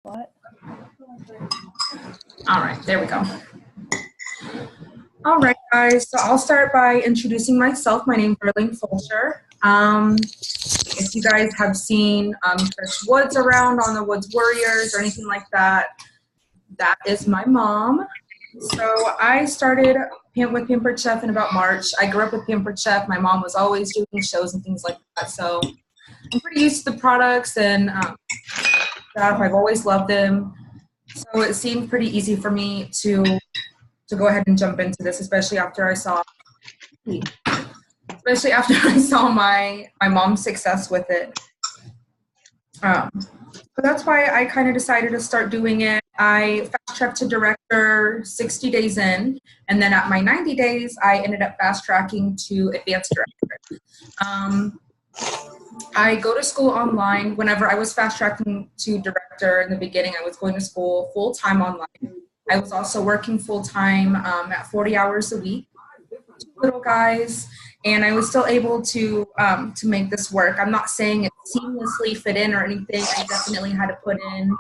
What? All right, there we go. All right, guys, so I'll start by introducing myself. My name is Arlene Fulcher. If you guys have seen Trish Woods around on the Woods Warriors or anything like that, that is my mom. So I started with Pampered Chef in about March. I grew up with Pampered Chef. My mom was always doing shows and things like that. So I'm pretty used to the products and I've always loved them. So it seemed pretty easy for me to go ahead and jump into this, especially after I saw my mom's success with it. So that's why I kind of decided to start doing it. I fast-tracked to director 60 days in, and then at my 90 days, I ended up fast-tracking to advanced director. I go to school online. Whenever I was fast-tracking to director in the beginning, I was going to school full-time online. I was also working full-time at 40 hours a week, 2 little guys, and I was still able to make this work. I'm not saying it seamlessly fit in or anything. I definitely had to put in.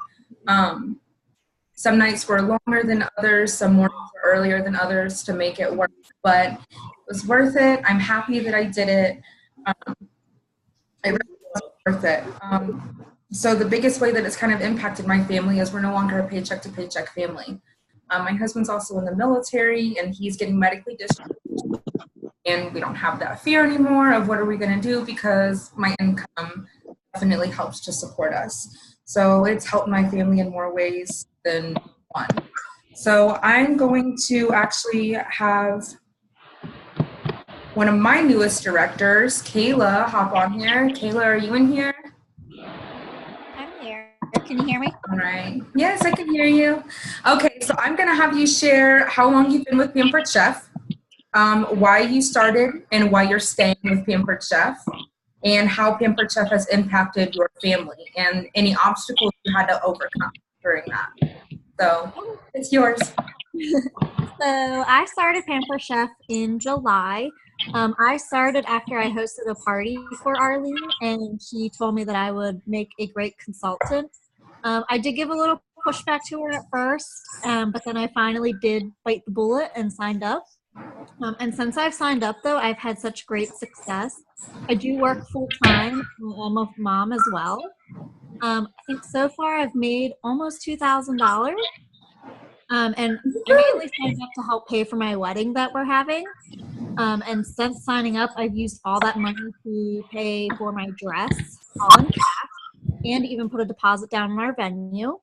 Some nights were longer than others, some mornings were earlier than others to make it work, but it was worth it. I'm happy that I did it. It really was worth it. So the biggest way that it's kind of impacted my family is we're no longer a paycheck to paycheck family. My husband's also in the military and he's getting medically discharged. And we don't have that fear anymore of what are we going to do because my income definitely helps to support us. So it's helped my family in more ways than one. So I'm going to actually have one of my newest directors, Kayla, hop on here. Kayla, are you in here? I'm here. Can you hear me? All right. Yes, I can hear you. Okay, so I'm going to have you share how long you've been with Pampered Chef, why you started and why you're staying with Pampered Chef, and how Pampered Chef has impacted your family and any obstacles you had to overcome during that. So it's yours. So I started Pampered Chef in July. I started after I hosted a party for Arlene, and she told me that I would make a great consultant. I did give a little pushback to her at first, but then I finally did bite the bullet and signed up. And since I've signed up, though, I've had such great success. I do work full-time. I'm a mom as well. I think so far I've made almost $2,000. And I mainly signed up to help pay for my wedding that we're having. And since signing up, I've used all that money to pay for my dress, all in cash, and even put a deposit down in our venue.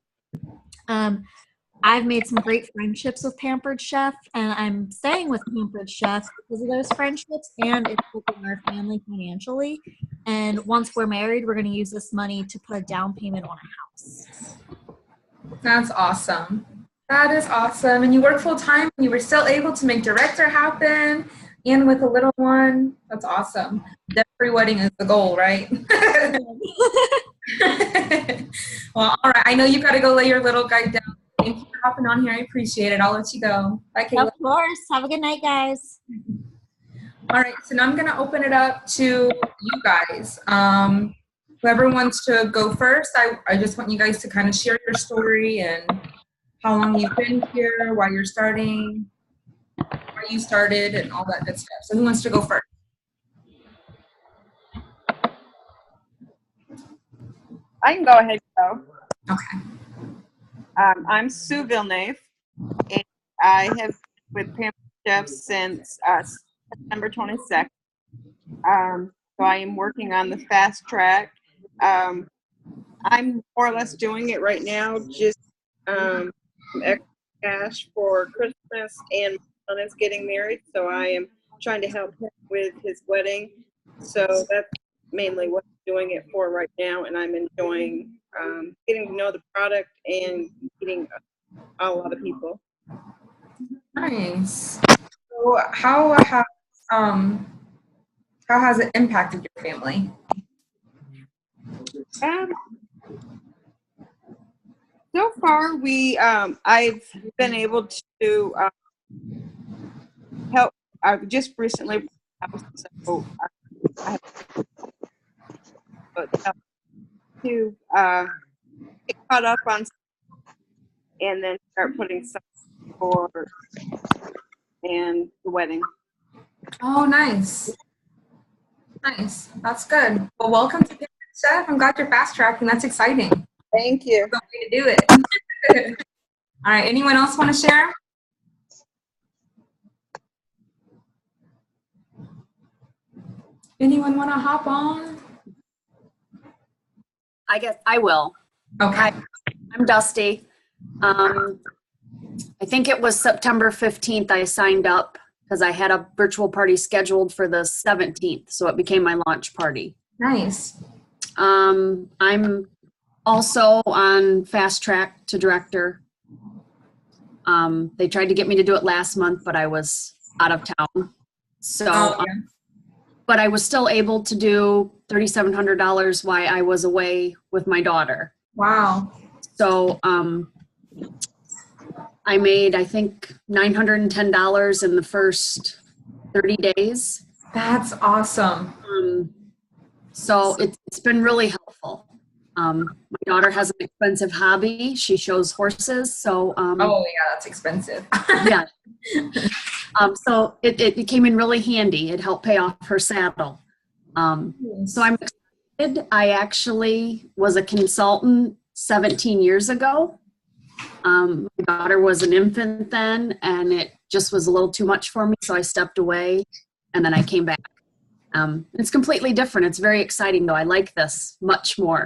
I've made some great friendships with Pampered Chef, and I'm staying with Pampered Chef because of those friendships, and it's helping our family financially. And once we're married, we're going to use this money to put a down payment on a house. That's awesome. That is awesome. And you work full time and you were still able to make director happen and with a little one. That's awesome. Every wedding is the goal, right? Well, all right. I know you got to go lay your little guy down. Thank you for hopping on here. I appreciate it. I'll let you go. Bye, Kayla. Of course. Have a good night, guys. All right. So now I'm going to open it up to you guys. Whoever wants to go first, I just want you guys to kind of share your story and how long you've been here, why you're starting, why you started, and all that good stuff. So who wants to go first? I can go ahead and go. Okay. I'm Sue Villeneuve, and I have been with Pampered Chef since September 22nd. So I am working on the fast track. I'm more or less doing it right now, just some extra cash for Christmas, and my son is getting married, so I am trying to help him with his wedding. So that's mainly what I'm doing it for right now, and I'm enjoying getting to know the product and meeting a lot of people. Nice. So how has it impacted your family? So far, I've been able to help. I've just recently, so I have to get caught up on and then start putting stuff for and the wedding. Oh, nice. Nice. That's good. Well, welcome to Pampered Chef. I'm glad you're fast tracking. That's exciting. Thank you. Good way to do it. All right. Anyone else want to share? Anyone want to hop on? I guess I will. Okay. I'm Dusty. I think it was September 15th I signed up because I had a virtual party scheduled for the 17th, so it became my launch party. Nice. I'm also on fast track to director. They tried to get me to do it last month, but I was out of town. So, Oh, yeah. but I was still able to do $3,700 while I was away with my daughter. Wow. So I made, I think, $910 in the first 30 days. That's awesome. So it's been really helpful. My daughter has an expensive hobby. She shows horses. So Oh, yeah, that's expensive. yeah. So it came in really handy. It helped pay off her saddle. So I'm excited. I actually was a consultant 17 years ago. My daughter was an infant then, and it just was a little too much for me, so I stepped away, and then I came back. It's completely different. It's very exciting, though. I like this much more.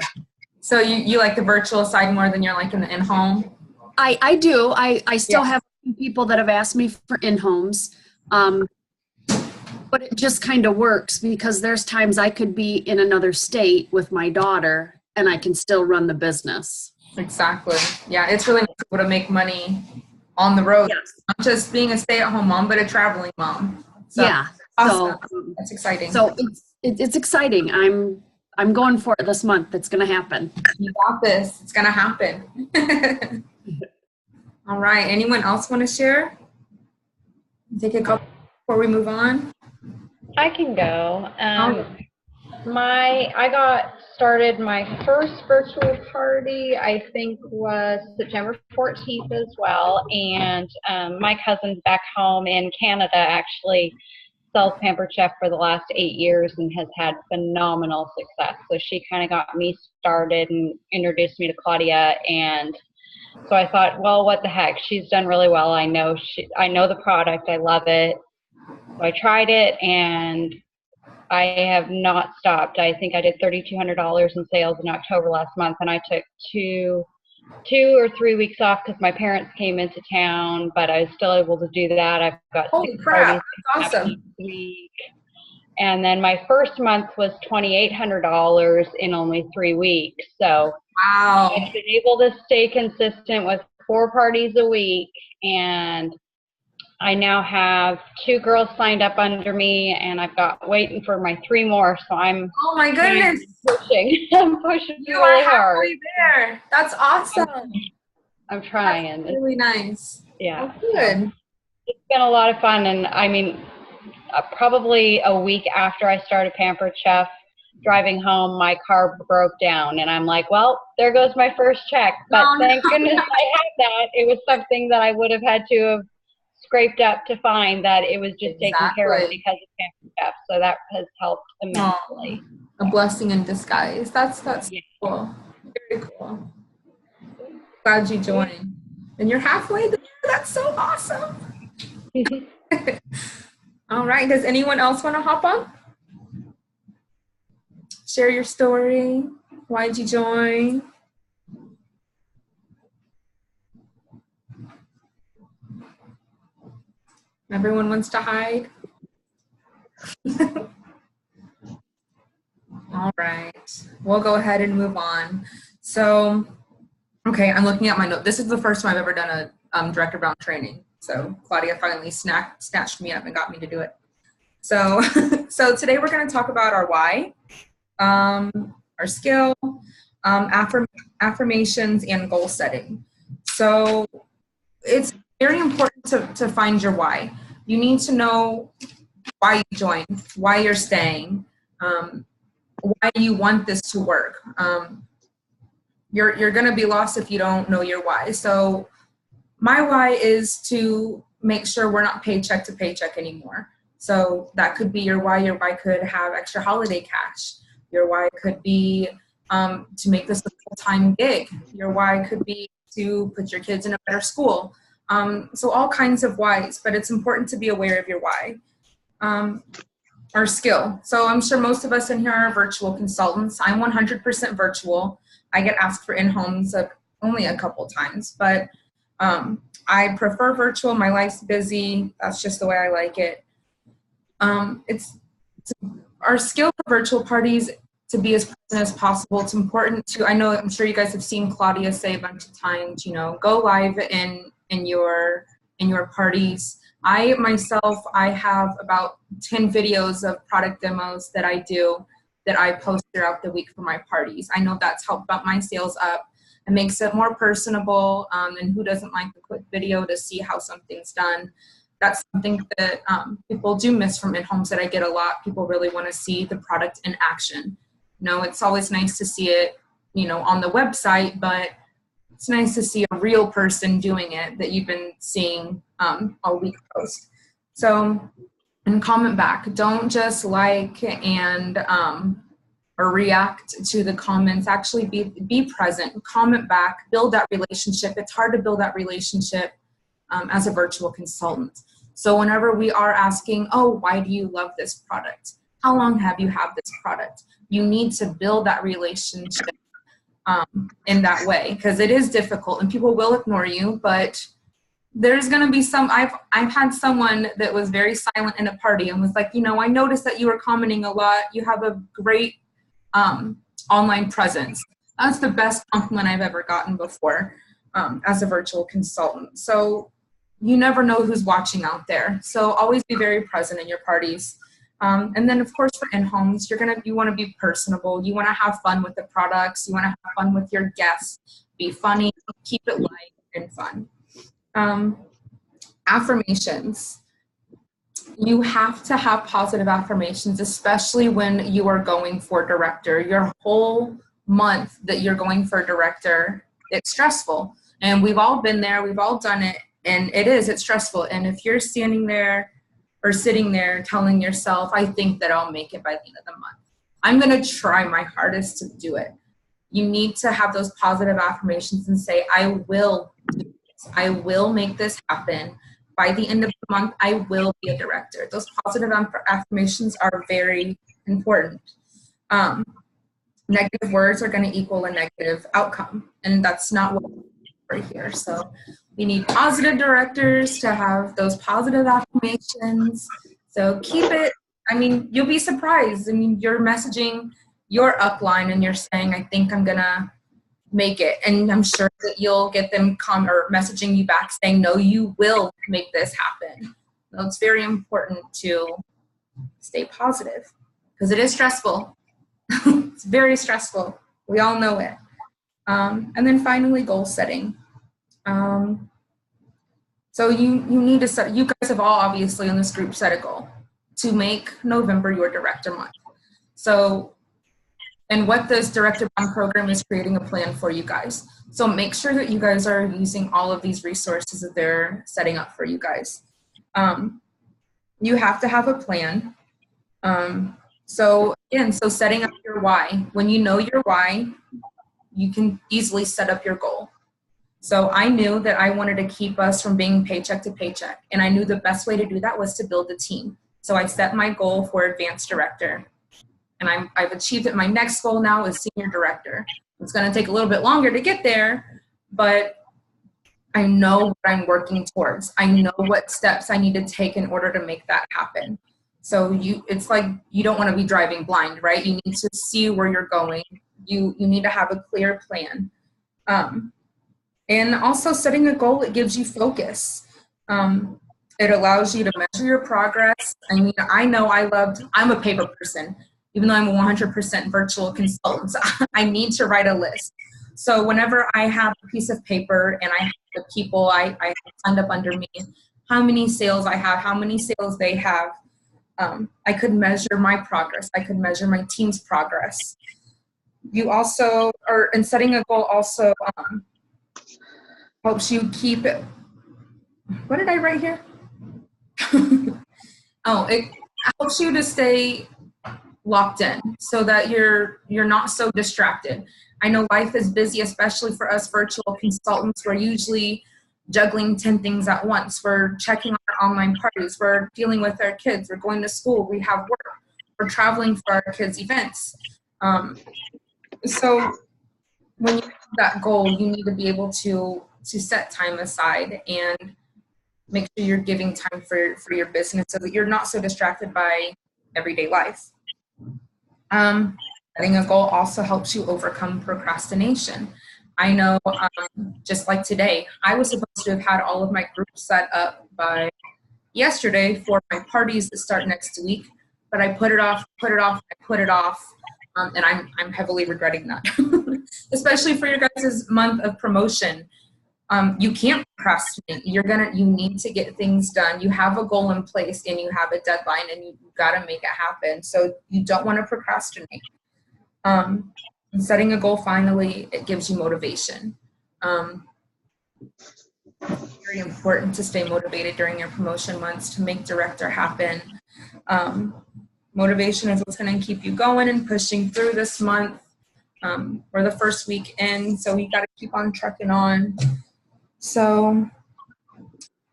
So you like the virtual side more than you're like in the in-home? I do. I still have people that have asked me for in-homes, but it just kind of works because there's times I could be in another state with my daughter, and I can still run the business. Exactly. Yeah, it's really nice to be able to make money on the road. Yes. Not just being a stay-at-home mom, but a traveling mom. So, Yeah. awesome. So, That's exciting. so it's exciting. I'm going for it this month. It's going to happen. You got this. It's going to happen. All right. Anyone else want to share? Take a couple before we move on. I can go. Alright. I got started my first virtual party, I think was September 14th as well. And my cousin's back home in Canada actually sells Pampered Chef for the last 8 years and has had phenomenal success. So she kind of got me started and introduced me to Claudia. And so I thought, well, what the heck? She's done really well. I know the product. I love it. So I tried it and I have not stopped. I think I did $3,200 in sales in October last month, and I took two or 3 weeks off because my parents came into town, but I was still able to do that. I've got Holy 6 crap. parties That's awesome. each week. And then my first month was $2,800 in only 3 weeks. So Wow. I've been able to stay consistent with 4 parties a week, and I now have 2 girls signed up under me, and I've got waiting for my 3 more. So I'm Oh my goodness. pushing. I'm pushing You really are hard. halfway there. That's awesome. I'm trying. That's really nice. Yeah. Oh, good. It's been a lot of fun, and I mean, probably a week after I started Pampered Chef, driving home, my car broke down, and I'm like, well, there goes my first check. But Oh, no. thank goodness I had that. It was something that I would have had to have scraped up to find that it was just taken care of Exactly. because of Pampered Chef. So that has helped immensely. A blessing in disguise. That's Yeah. cool. Very cool. Glad you joined. And you're halfway there. That's so awesome. All right. Does anyone else want to hop on? Share your story. Why'd you join? Everyone wants to hide. All right. We'll go ahead and move on. So, okay, I'm looking at my note. This is the first time I've ever done a Director Brown training. So Claudia finally snatched me up and got me to do it. So, so today we're going to talk about our why, our skill, affirmations, and goal setting. So it's very important to find your why. You need to know why you joined, why you're staying, why you want this to work. You're going to be lost if you don't know your why. So my why is to make sure we're not paycheck to paycheck anymore. So that could be your why. Your why could have extra holiday cash. Your why could be to make this a full-time gig. Your why could be to put your kids in a better school. So all kinds of whys, but it's important to be aware of your why. Or skill. So I'm sure most of us in here are virtual consultants. I'm 100% virtual. I get asked for in-homes only a couple times, but I prefer virtual. My life's busy. That's just the way I like it. It's our skill for virtual parties to be as present as possible. It's important to, I'm sure you guys have seen Claudia say a bunch of times, go live in your parties. I myself, I have about 10 videos of product demos that I do that I post throughout the week for my parties. I know that's helped bump my sales up. It makes it more personable, and who doesn't like a quick video to see how something's done? That's something that people do miss from in-homes that I get a lot. People really want to see the product in action. It's always nice to see it, on the website, but it's nice to see a real person doing it that you've been seeing all week post. So, and comment back. Don't just like and or react to the comments. Actually be present, comment back, build that relationship. It's hard to build that relationship as a virtual consultant. So whenever we are asking, oh, why do you love this product? How long have you had this product? You need to build that relationship in that way, because it is difficult and people will ignore you, but there's going to be I've had someone that was very silent in a party and was like, I noticed that you were commenting a lot. You have a great online presence. That's the best compliment I've ever gotten before as a virtual consultant. So you never know who's watching out there. So always be very present in your parties. And then of course for in-homes, you want to be personable. You want to have fun with the products. You want to have fun with your guests. Be funny, keep it light and fun. Affirmations. You have to have positive affirmations, especially when you are going for director. Your whole month that you're going for director, it's stressful. And we've all been there, we've all done it, and it's stressful. And if you're standing there or sitting there telling yourself, I think that I'll make it by the end of the month, I'm going to try my hardest to do it. You need to have those positive affirmations and say, I will do this. I will make this happen. By the end of the month, I will be a director. Those positive affirmations are very important. Negative words are going to equal a negative outcome, and that's not what we're here. So we need positive directors to have those positive affirmations. So keep it. You'll be surprised. You're messaging your upline and you're saying, I think I'm going to make it. And I'm sure that you'll get them messaging you back saying, no, you will make this happen. So it's very important to stay positive because it is stressful. It's very stressful. We all know it. And then finally, goal setting. So you need to set, you guys have all obviously in this group set a goal to make November your director month. So, and what this Director Bond program is creating a plan for you guys. So make sure that you guys are using all of these resources that they're setting up for you guys. You have to have a plan. So setting up your why. When you know your why, you can easily set up your goal. So I knew that I wanted to keep us from being paycheck to paycheck. And I knew the best way to do that was to build a team. So I set my goal for advanced director. And I've achieved it. My next goal now is senior director. It's going to take a little bit longer to get there, but I know what I'm working towards. I know what steps I need to take in order to make that happen. So it's like you don't want to be driving blind, right? You need to see where you're going. You need to have a clear plan. And also setting a goal, it gives you focus. It allows you to measure your progress. I know I'm a paper person. Even though I'm a 100% virtual consultant, I need to write a list. So whenever I have a piece of paper and I have the people I have signed up under me, how many sales I have, how many sales they have, I could measure my progress. I could measure my team's progress. You also, and setting a goal also helps you keep what did I write here? Oh, it helps you to stay locked in so that you're not so distracted. I know life is busy, especially for us virtual consultants. We're usually juggling 10 things at once. We're checking on our online parties. We're dealing with our kids. We're going to school. We have work. We're traveling for our kids' events. So when you have that goal, you need to be able to set time aside and make sure you're giving time for your business so that you're not so distracted by everyday life. Setting a goal also helps you overcome procrastination. I know, just like today, I was supposed to have had all of my groups set up by yesterday for my parties that start next week, but I put it off, and I'm heavily regretting that. Especially for your guys' month of promotion. You can't procrastinate. You need to get things done. You have a goal in place and you have a deadline and you got to make it happen. So you don't want to procrastinate. Setting a goal, finally, it gives you motivation. Very important to stay motivated during your promotion months to make director happen. Motivation is what's going to keep you going and pushing through this month. We're the first week in, so we got to keep on trucking on. So,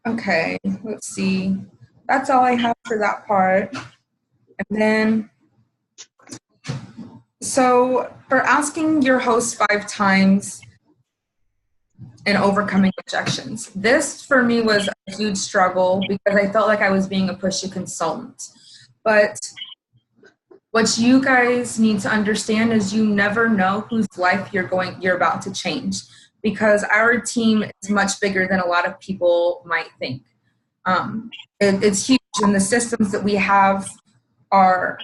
okay, let's see. That's all I have for that part. And then, so for asking your host 5 times and overcoming objections, this for me was a huge struggle because I felt like I was being a pushy consultant. But what you guys need to understand is you never know whose life you're about to change, because our team is much bigger than a lot of people might think. It's huge, and the systems that we have are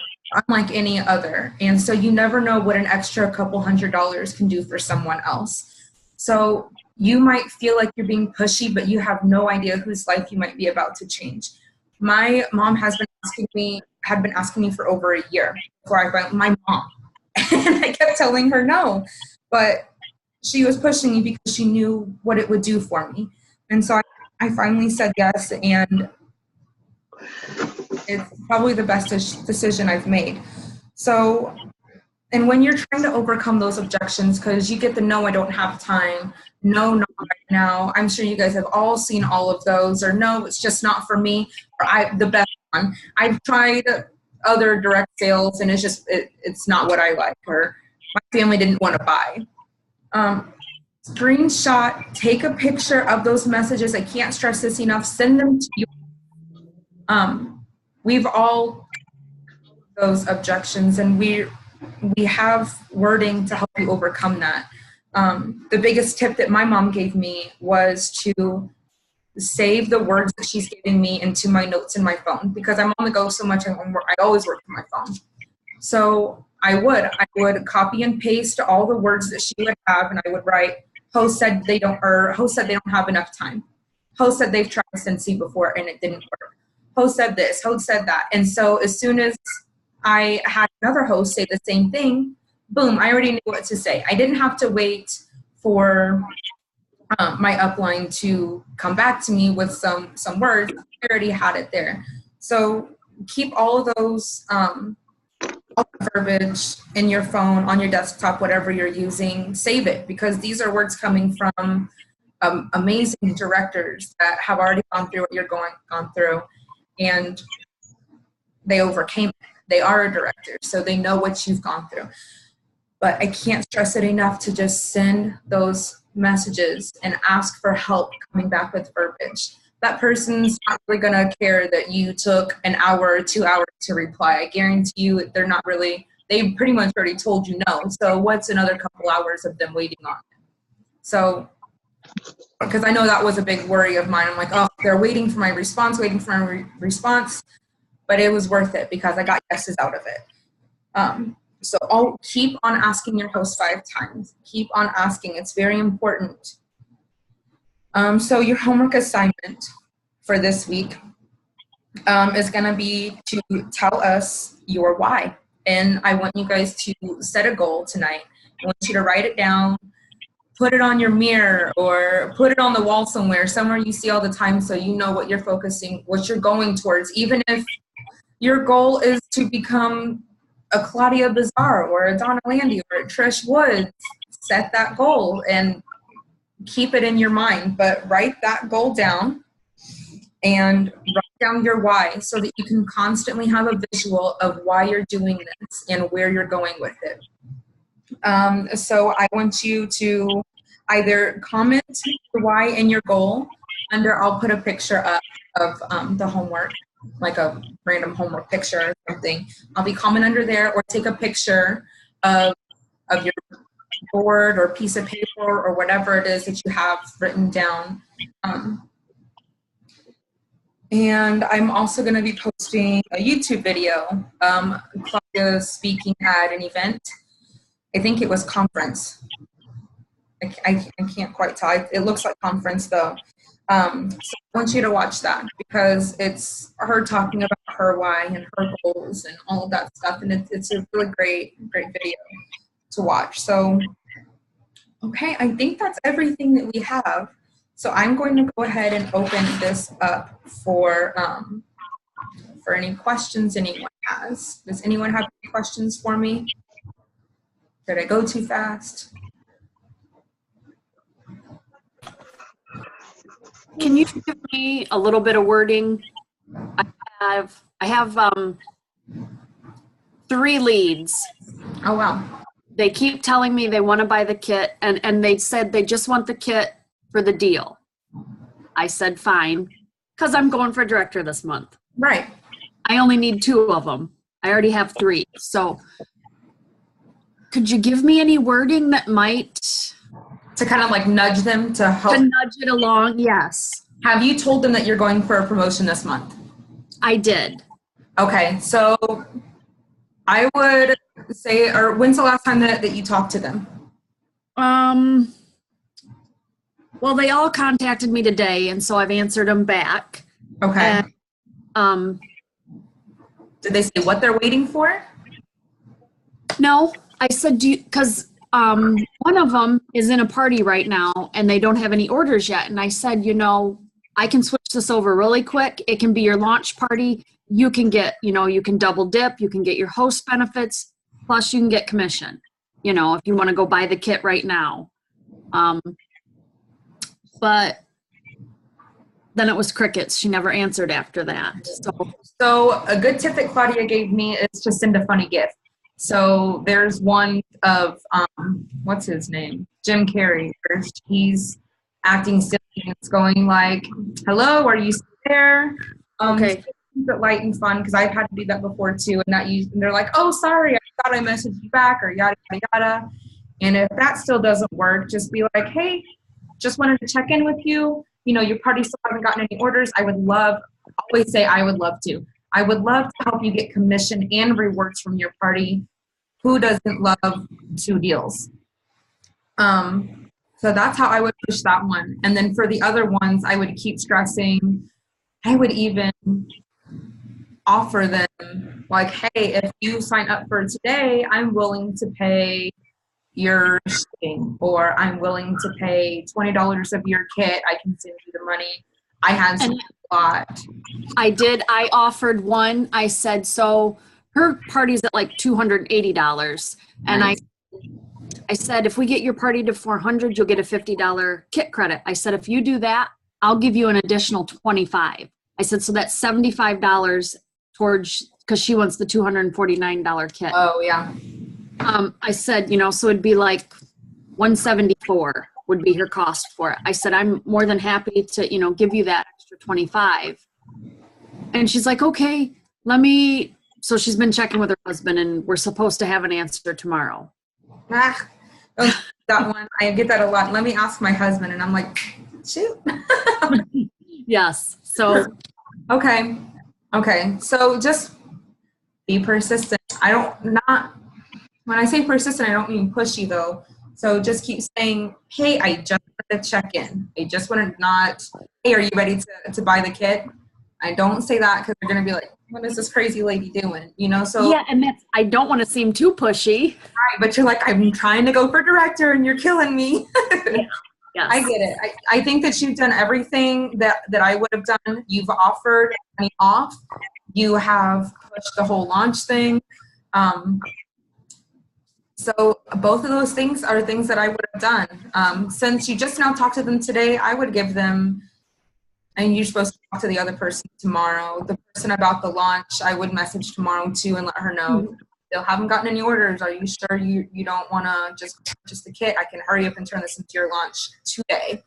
unlike any other. And so you never know what an extra couple $100 can do for someone else. So you might feel like you're being pushy, but you have no idea whose life you might be about to change. My mom had been asking me for over a year before I found my mom. And I kept telling her no, but she was pushing me because she knew what it would do for me. And so I finally said yes, and it's probably the best decision I've made. So, and when you're trying to overcome those objections, because you get the no, I don't have time, no, not right now. I'm sure you guys have all seen all of those, or no, it's just not for me, or the best one. I've tried other direct sales and it's not what I like, or my family didn't want to buy. Screenshot, take a picture of those messages. I can't stress this enough. Send them to you. We've all those objections, and we have wording to help you overcome that. The biggest tip that my mom gave me was to save the words that she's giving me into my notes in my phone, because I'm on the go so much. I always work from my phone. So I would copy and paste all the words that she would have, and I would write, host said they don't have enough time. Host said they've tried Scentsy before and it didn't work. Host said this, host said that. And so as soon as I had another host say the same thing, boom, I already knew what to say. I didn't have to wait for my upline to come back to me with some words. I already had it there. So keep all of those verbiage in your phone, on your desktop, whatever you're using. Save it, because these are words coming from amazing directors that have already gone through what you're gone through, and they overcame it. They are a director, so they know what you've gone through. But I can't stress it enough to just send those messages and ask for help coming back with verbiage. That person's not really going to care that you took an hour or 2 hours to reply. I guarantee you they pretty much already told you no. So what's another couple hours of them waiting on it? So, because I know that was a big worry of mine. I'm like, oh, they're waiting for my response. But it was worth it because I got yeses out of it. So I'll keep on asking your host 5 times. Keep on asking. It's very important. So your homework assignment for this week is going to be to tell us your why. And I want you guys to set a goal tonight. I want you to write it down. put it on your mirror or put it on the wall somewhere you see all the time, so you know what you're focusing, what you're going towards. Even if your goal is to become a Claudia Bizarre or a Donna Landy or a Trish Woods, set that goal and keep it in your mind, but write that goal down and write down your why so that you can constantly have a visual of why you're doing this and where you're going with it. So I want you to either comment the why and your goal under, I'll put a picture up of the homework, like a random homework picture or something. I'll be comment under there, or take a picture of your board or piece of paper or whatever it is that you have written down. And I'm also going to be posting a YouTube video, Claudia speaking at an event. I think it was conference. I can't quite tell. It looks like conference though. So I want you to watch that because it's her talking about her why and her goals and all of that stuff. And it's a really great video to watch. So, okay, I think that's everything that we have. So I'm going to go ahead and open this up for any questions anyone has. Does anyone have any questions for me? Did I go too fast? Can you give me a little bit of wording? I have 3 leads. Oh, wow. They keep telling me they want to buy the kit, and they said they just want the kit for the deal. I said, fine, because I'm going for director this month. Right. I only need 2 of them. I already have 3. So could you give me any wording that might... To kind of like nudge them to help. To nudge it along, yes. Have you told them that you're going for a promotion this month? I did. Okay, so I would say, or when's the last time that you talked to them? Well, they all contacted me today, and so I've answered them back. Okay. And, did they say what they're waiting for? no, I said, because one of them is in a party right now, and they don't have any orders yet. And I said, I can switch this over really quick. It can be your launch party. You can get, you can double dip. You can get your host benefits, plus you can get commission, if you want to go buy the kit right now. But then it was crickets. She never answered after that. So a good tip that Claudia gave me is to send a funny gift. So there's one of, what's his name? Jim Carrey. He's acting silly and it's going like, hello, are you still there? Okay. Keep it light and fun because I've had to do that before too. And they're like, oh, sorry, I thought I messaged you back or yada, yada, yada. And if that still doesn't work, just be like, hey, just wanted to check in with you. Your party still hasn't gotten any orders. I would love to. I would love to help you get commission and rewards from your party. Who doesn't love 2 deals? So that's how I would push that one. And then for the other ones, I would keep stressing. I would even offer them like, hey, if you sign up for today, I'm willing to pay your shipping, or I'm willing to pay $20 of your kit. I can send you the money. I had some lot. I did. I offered one. I said, so her party's at like $280. And Nice. I said, if we get your party to $400, you'll get a $50 kit credit. I said, if you do that, I'll give you an additional $25. I said, so that's $75 towards, because she wants the $249 kit. Oh, yeah. I said, so it'd be like $174 would be her cost for it. I said, I'm more than happy to, give you that extra $25. And she's like, okay, so she's been checking with her husband and we're supposed to have an answer tomorrow. That one, I get that a lot. Let me ask my husband. And I'm like, shoot. Yes. So. Okay. So just be persistent. When I say persistent, I don't mean pushy though. So just keep saying, hey, I just wanted to check in. I just wanted hey, are you ready to buy the kit? I don't say that because they're going to be like, what is this crazy lady doing? You know, so. Yeah, and I don't want to seem too pushy. Right, but you're like, I'm trying to go for director and you're killing me. Yes. I get it. I think that you've done everything that I would have done. You've offered me off. You have pushed the whole launch thing. So both of those things are things that I would have done. Since you just now talked to them today, I would give them, and you're supposed to talk to the other person tomorrow. The person about the launch, I would message tomorrow too and let her know. Still haven't gotten any orders. Are you sure you don't want to just purchase the kit? I can hurry up and turn this into your launch today.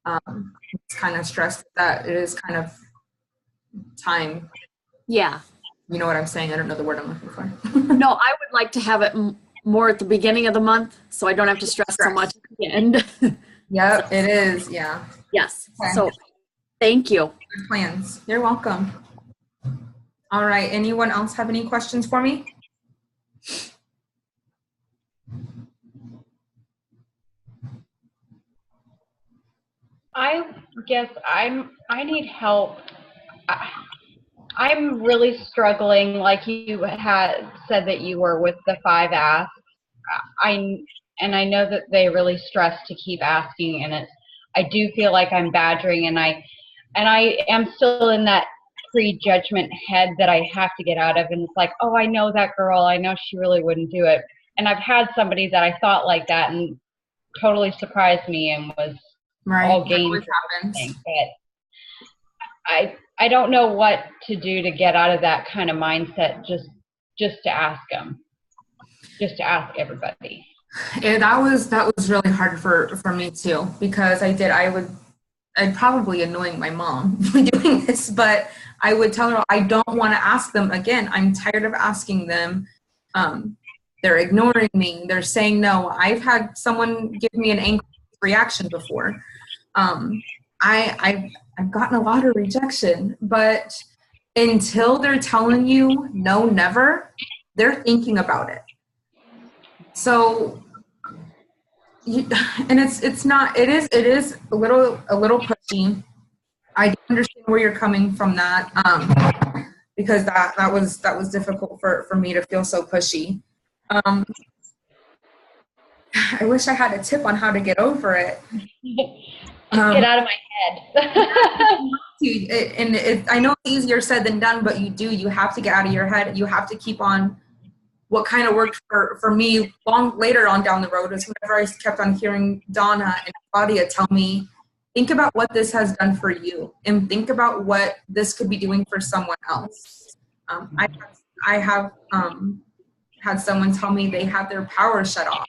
It's kind of stressed that it is kind of time. Yeah. You know what I'm saying? I don't know the word I'm looking for. No, I would like to have it more at the beginning of the month so I don't have to stress so much at the end. Yep, it is. Yeah. Yes. Okay. So thank you. Good plans. You're welcome. All right. Anyone else have any questions for me? I guess I need help. I'm really struggling, like you had said that you were with the 5 asks. I know that they really stress to keep asking, and I do feel like I'm badgering, and I am still in that prejudgment head that I have to get out of, and it's like, oh, I know that girl, I know she really wouldn't do it. And I've had somebody that I thought like that and totally surprised me and was all game. But I don't know what to do to get out of that kind of mindset, just to ask them, just to ask everybody. Yeah, that was really hard for me too, because I'd probably annoying my mom doing this, but I would tell her I don't want to ask them again. I'm tired of asking them. They're ignoring me. They're saying no. I've had someone give me an angry reaction before. I've gotten a lot of rejection, but until they're telling you no, never, they're thinking about it. So, and it is a little pushy. I do understand where you're coming from that, because that was difficult for me to feel so pushy. I wish I had a tip on how to get over it. Get out of my head. I know it's easier said than done, but you have to get out of your head. You have to keep on. What kind of worked for me long later on down the road was whenever I kept on hearing Donna and Claudia tell me, think about what this has done for you and think about what this could be doing for someone else. I have had someone tell me they had their power shut off,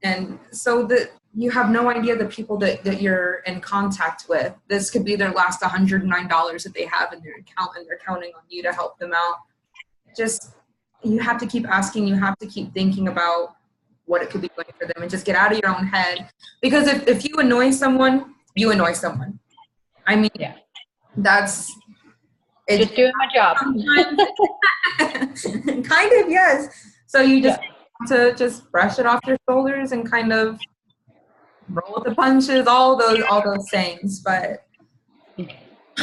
and so that you have no idea the people that you're in contact with. This could be their last $109 that they have in their account, and they're counting on you to help them out. You have to keep asking, you have to keep thinking about what it could be doing for them, and just get out of your own head. Because if you annoy someone, you annoy someone. I mean, yeah, that's it. Just doing my job. Kind of, yes. So you just have to just brush it off your shoulders and kind of roll with the punches, all those sayings. But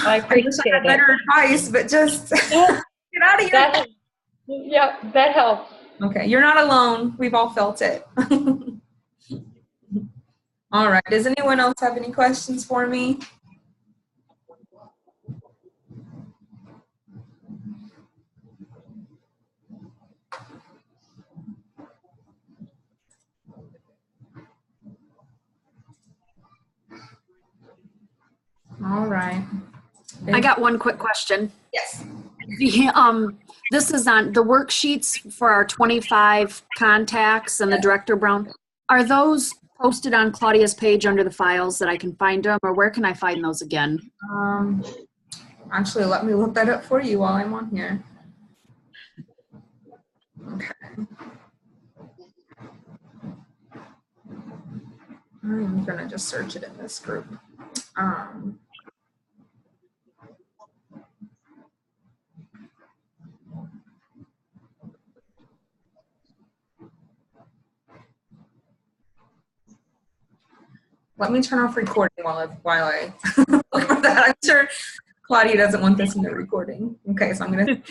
I appreciate I had better advice, but just get out of your head. Yeah, that helps. Okay, you're not alone. We've all felt it. All right. Does anyone else have any questions for me? All right. I got one quick question. Yes. This is on the worksheets for our 25 contacts and the Director Brown. Are those posted on Claudia's page under the files that I can find them, or where can I find those again? Actually, let me look that up for you while I'm on here. Okay. I'm gonna just search it in this group. Let me turn off recording while I look for that. I'm sure Claudia doesn't want this in the recording. Okay, so I'm gonna.